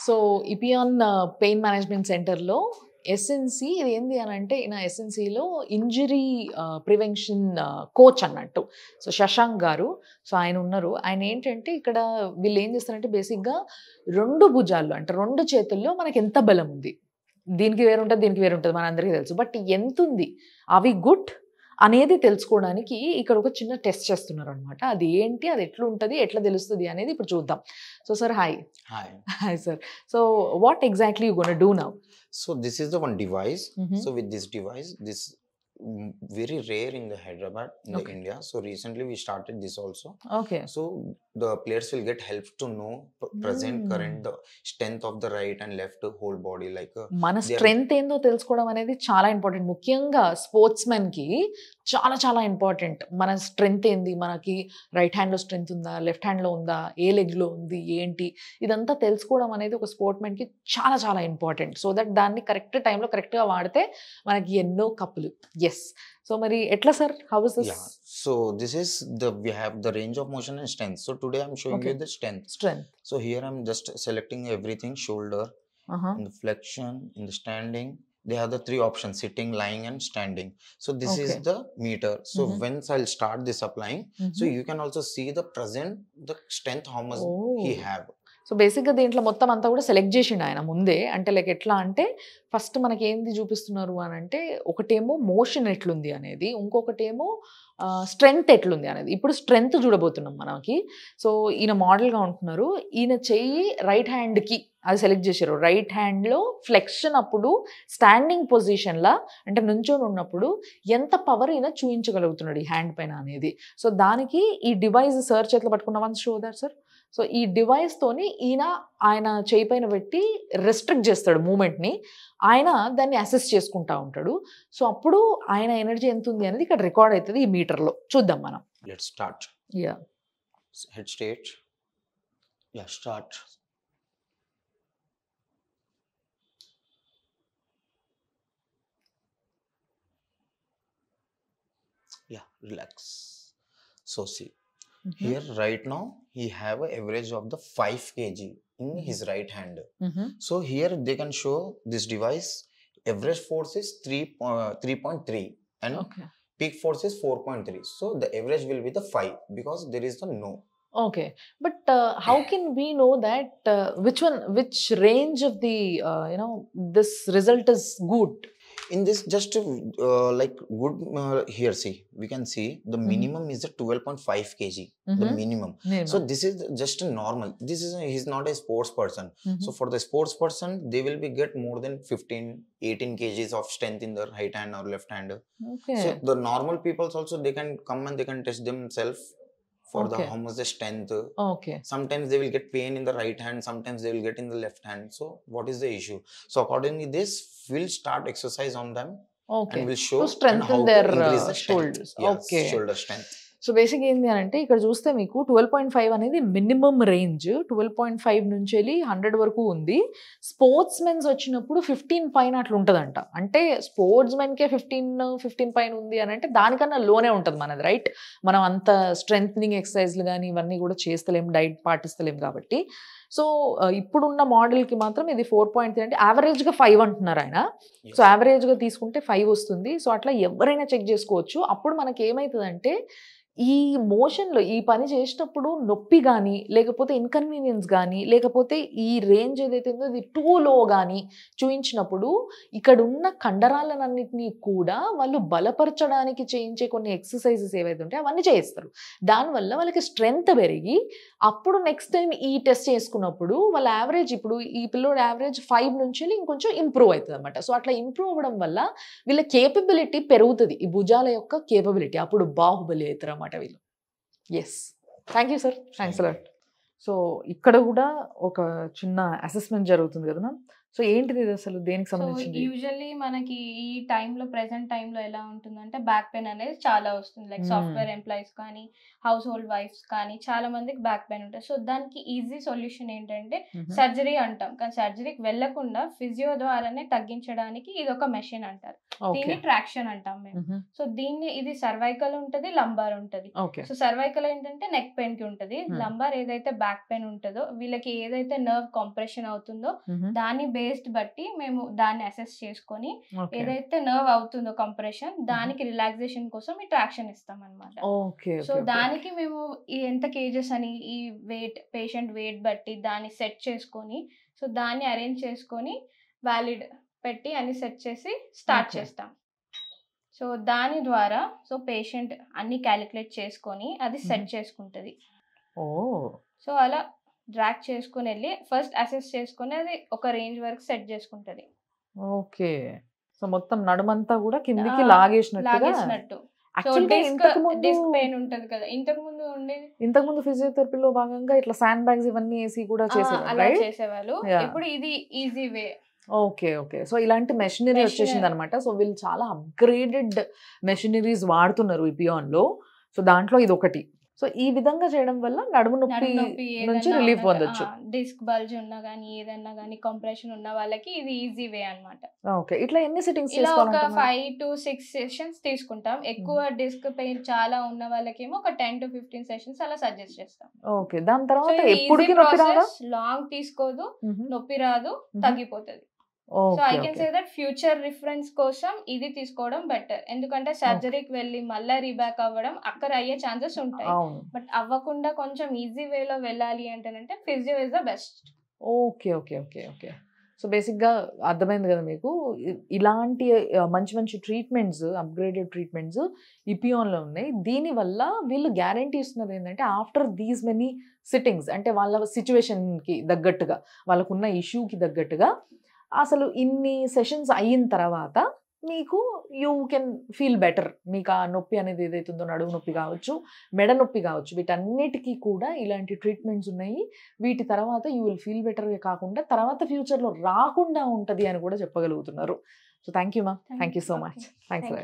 So ఇపియాన్ pain management సెంటర్లో SNC ఇది ఏంది అని అంటే ఈయన ఎస్ఎన్సిలో ఇంజరీ ప్రివెన్షన్ కోచ్ అన్నట్టు. సో శశాంక్ గారు, సో ఆయన ఉన్నారు. ఆయన ఏంటంటే ఇక్కడ వీళ్ళు ఏం చేస్తారంటే బేసిక్గా 2 భుజాల్లో అంటే 2 చేతుల్లో మనకి ఎంత బలం ఉంది, దీనికి వేరుంటుంది దీనికి వేరుంటుంది మనందరికీ తెలుసు. బట్ ఎంత ఉంది, అవి గుడ్ అనేది తెలుసుకోవడానికి ఇక్కడ ఒక చిన్న టెస్ట్ చేస్తున్నారు అనమాట. అది ఏంటి, అది ఎట్లా ఉంటుంది, ఎట్లా తెలుస్తుంది అనేది ఇప్పుడు చూద్దాం. So sir hi. Hi sir. So what exactly you gonna do now? So this is the one device. So with this device, this very rare in the Hyderabad in the India. So recently we started this also. Okay. So the players will get help to know present current the strength of the right and left whole body like మన strength ఏందో తెలుసుకోవడం అనేది చాలా important. ముఖ్యంగా sports men కి చాలా చాలా important. మన స్ట్రెంగ్త్ ఏంది, మనకి రైట్ హ్యాండ్లో స్ట్రెంగ్త్ ఉందా, లెఫ్ట్ హ్యాండ్లో ఉందా, ఏ లెగ్లో ఉంది ఏంటి, ఇదంతా తెలుసుకోవడం అనేది ఒక స్పోర్ట్ మెన్కి చాలా చాలా ఇంపార్టెంట్. సో దట్ దాన్ని కరెక్ట్ టైంలో కరెక్ట్గా వాడితే మనకి ఎన్నో కప్పులు. ఎస్. సో మరి ఎట్లా sir, how is this? So this is we have the range of motion and strength. So today I'm showing you the strength. So here I'm just selecting everything: shoulder, in the flexion, in the standing. They have the 3 options: sitting, lying and standing. So this is the meter. So once I'll start this applying, so you can also see the present the strength how much he have. So బేసిక్గా దీంట్లో మొత్తం అంతా కూడా select చేసిండు ఆయన ముందే. అంటే like ఎట్లా అంటే ఫస్ట్ మనకి ఏంది చూపిస్తున్నారు అని అంటే ఒకటేమో మోషన్ ఎట్లుంది అనేది, ఇంకొకటేమో స్ట్రెంగ్త్ ఎట్లుంది అనేది. ఇప్పుడు స్ట్రెంగ్త్ చూడబోతున్నాం మనకి. సో ఈయన మోడల్గా ఉంటున్నారు. ఈయన చెయ్యి రైట్ హ్యాండ్కి అది సెలెక్ట్ చేశారు. రైట్ హ్యాండ్లో ఫ్లెక్షన్ అప్పుడు స్టాండింగ్ పొజిషన్లా అంటే నుంచొని ఉన్నప్పుడు ఎంత పవర్ ఈయన చూపించగలుగుతున్నాడు ఈ హ్యాండ్ పైన అనేది. సో దానికి ఈ డివైస్ సర్చ్ ఎట్లా పట్టుకున్నామని షో దట్ సార్. సో ఈ డివైస్తోని ఆయన చేయి పైన పెట్టి రెస్ట్రిక్ట్ చేస్తాడు మూమెంట్ని, ఆయన దాన్ని అసెస్ చేసుకుంటా ఉంటాడు. సో అప్పుడు ఆయన ఎనర్జీ ఎంత ఉంది అనేది ఇక్కడ రికార్డ్ అవుతుంది ఈ మీటర్లో. చూద్దాం మనం. Let's start. Yeah. Head straight. Yeah, start. Yeah, relax. So see. Here right now he have an average of the 5 kg in his right hand. So here they can show this device average force is 3.3 and peak force is 4.3. So the average will be the 5 because there is the no. Okay, but how can we know that which range of the this result is good? In this just like good here see we can see the minimum is the 12.5 kg the minimum. So this is just a normal, this is he's not a sports person. So for the sports person they will be get more than 15-18 kgs of strength in their right hand or left hand. So the normal people also they can come and they can test themselves for the how much the strength. Sometimes they will get pain in the right hand, sometimes they will get in the left hand. So what is the issue? So accordingly this will start exercise on them and will show to strengthen their shoulders. Shoulder strength. So basic ఏంటి అని అంటే ఇక్కడ చూస్తే మీకు 12.5 అనేది minimum range. 12.5 నుంచి వెళ్ళి 100 వరకు ఉంది. స్పోర్ట్స్ మెన్స్ వచ్చినప్పుడు 15 పైన అట్లా ఉంటుందంట. అంటే స్పోర్ట్స్ మెన్కే 15 పైన ఉంది అని అంటే దానికన్నా లోనే ఉంటుంది మనది, రైట్? మనం అంత స్ట్రెంగ్త్నింగ్ ఎక్సర్సైజ్లు కానీ ఇవన్నీ కూడా చేస్తలేం, డైట్ పాటిస్తలేం కాబట్టి. సో ఇప్పుడున్న మోడల్కి మాత్రం ఇది 4.3 అంటే యావరేజ్గా 5 అంటున్నారు ఆయన. సో యావరేజ్గా తీసుకుంటే 5 వస్తుంది. సో అట్లా ఎవరైనా చెక్ చేసుకోవచ్చు. అప్పుడు మనకి ఏమవుతుందంటే ఈ మోషన్లో ఈ పని చేసేటప్పుడు నొప్పి కానీ లేకపోతే ఇన్కన్వీనియన్స్ కానీ లేకపోతే ఈ రేంజ్ ఏదైతే ఉందో ఇది టూ లో కానీ చూపించినప్పుడు ఇక్కడ ఉన్న కండరాలన్నింటినీ కూడా వాళ్ళు బలపరచడానికి చేయించే కొన్ని ఎక్సర్సైజెస్ ఏవైతే ఉంటాయో అవన్నీ చేయిస్తారు. దానివల్ల వాళ్ళకి స్ట్రెంగ్త్ పెరిగి అప్పుడు నెక్స్ట్ టైం ఈ టెస్ట్ చేసుకున్నప్పుడు వాళ్ళ యావరేజ్ ఇప్పుడు ఈ పిల్లోడు యావరేజ్ 5 నుంచి ఇంకొంచెం ఇంప్రూవ్ అవుతుంది అనమాట. సో అట్లా ఇంప్రూవ్ అవ్వడం వల్ల వీళ్ళ కేపబిలిటీ పెరుగుతుంది, ఈ భుజాల యొక్క కేపబిలిటీ. అప్పుడు బాహుబలి అవుతారు అన్నమాట వీళ్ళు. Yes, thank you sir, thanks a lot. So ఇక్కడ కూడా ఒక చిన్న అసెస్మెంట్ జరుగుతుంది కదా మ్యామ్. సో ఏంటిది ఇది అసలు దేనికి సో సంబంధించింది? యూజువల్లీ మనకి ఈ టైంలో ప్రెసెంట్ టైంలో ఎలా ఉంటుందంటే బ్యాక్ పెయిన్ అనేది చాలా వస్తుంది. లైక్ సాఫ్ట్వేర్ ఎంప్లాయీస్ కానీ హౌస్ హోల్డ్ వైఫ్స్ కానీ చాలా మందికి బ్యాక్ పెయిన్ ఉంటుంది. సో దానికి ఈజీ సొల్యూషన్ ఏంటంటే సర్జరీ అంటాం, కానీ సర్జరీకి వెళ్లకుండా ఫిజియో ద్వారానే తగ్గించడానికి ఇది ఒక మెషిన్ అంటారు. దీన్ని ట్రాక్షన్ అంటాం మేము. సో ఇది సర్వైకల్ ఉంటది, లంబార్ ఉంటది. సో సర్వైకల్ ఏంటంటే నెక్ పెయిన్ కి ఉంటది, లంబార్ ఏదైతే బ్యాక్ పెయిన్ ఉంటుందో వీళ్ళకి ఏదైతే నర్వ్ కంప్రెషన్ అవుతుందో దాన్ని బేస్డ్ బట్టి మేము దాన్ని అసెస్ చేసుకొని ఏదైతే నర్వ్ అవుతుందో కంప్రెషన్ దానికి రిలాక్సేషన్ కోసం ఈ ట్రాక్షన్ ఇస్తాం అనమాట. సో దానికి మేము ఎంత కేజెస్ అని ఈ పేషెంట్ వెయిట్ బట్టి దాన్ని సెట్ చేసుకొని సో దాన్ని అరేంజ్ చేసుకొని వ్యాలిడ్ పెట్టి అన్ని సెట్ చేసి స్టార్ట్ చేస్తాం. సో దాని ద్వారా సో పేషెంట్ అన్ని క్యాలిక్యులేట్ చేసుకొని అది సెట్ చేసుకుంటది. సో అలా డ్రాగ్ చేసుకుని వెళ్ళి ఫస్ట్ అసెస్ చేసుకుని అది ఒక రేంజ్ వరకు సెట్ చేసుకుంటది. ఓకే. సో మొత్తం నడుమంతా కూడా కిందికి లాగేసినట్టు. డిస్క్ పెయిన్ ఉంటది కదా, ఇంతకు ముందు ఉండేది. ఇంతకు ముందు ఫిజియోథెరపీలో భాగంగా ఇట్లా శాండ్ బ్యాగ్స్ ఇవన్నీ వేసి కూడా చేసేవాళ్ళు. ఇప్పుడు ఇది ఈజీ వే. ఓకే. సో ఇలాంటి మెషినరీ వచ్చేసింది అనమాట. సో వీళ్ళు చాలా అప్గ్రేడెడ్ మెషినరీస్ వాడుతున్నారు ఇపియాన్ లో. సో దాంట్లో ఇది ఒకటి. సో ఈ విధంగా చేయడం వల్ల నడుము నొప్పి నుంచి రిలీఫ్ పొందొచ్చు. డిస్క్ బల్జ్ ఉన్నా గానీ ఏదన్నా గానీ కంప్రెషన్ ఉన్న వాళ్ళకి ఇది ఈజీ వే అన్నమాట. ఓకే. ఇట్లా ఎన్ని సిట్టింగ్స్ ఇలా ఒక 5 to 6 సెషన్స్ తీసుకుంటాం. ఎక్కువ డిస్క్ పెయిన్ చాలా ఉన్న వాళ్ళకేమో ఒక 10 to 15 సెషన్స్ అలా సజెస్ట్ చేస్తాం. ఓకే. దాని తర్వాత ఎప్పటికీ నొప్పి రాదు, లాంగ్ తీసుకోదు, నొప్పి రాదు, తగ్గిపోతుంది. So I can say that future reference కోసం ఇది తీసుకోవడం బెటర్. ఎందుకంటే సర్జరీకి వెళ్ళి మళ్ళీ రీబ్యాక్ అవ్వడం అక్కడ అయ్యే ఛాన్సెస్ ఉంటాయి. బట్ అవ్వకుండా కొంచెం ఈజీ వేలో వెళ్ళాలి అంటే physio is the best. Okay. So బేసిక్గా అర్థమైంది కదా మీకు. ఇలాంటి మంచి ట్రీట్మెంట్స్, అప్గ్రేడెడ్ ట్రీట్మెంట్స్ ఇపియాన్లో ఉన్నాయి. దీనివల్ల వీళ్ళు గ్యారంటీ ఇస్తున్నది ఏంటంటే ఆఫ్టర్ దీస్ మెనీ సిట్టింగ్స్, అంటే వాళ్ళ సిచ్యువేషన్కి తగ్గట్టుగా వాళ్ళకున్న ఇష్యూకి తగ్గట్టుగా అసలు ఇన్ని సెషన్స్ అయిన తర్వాత మీకు యూ కెన్ ఫీల్ బెటర్. మీకు ఆ నొప్పి అనేది ఏదైతుందో నడుము నొప్పి కావచ్చు, మెడ నొప్పి కావచ్చు, వీటన్నిటికీ కూడా ఇలాంటి ట్రీట్మెంట్స్ ఉన్నాయి. వీటి తర్వాత యూ విల్ ఫీల్ బెటర్గా కాకుండా తర్వాత ఫ్యూచర్లో రాకుండా ఉంటుంది అని కూడా చెప్పగలుగుతున్నారు. సో థ్యాంక్ యూ మా, thank you so much. Thanks.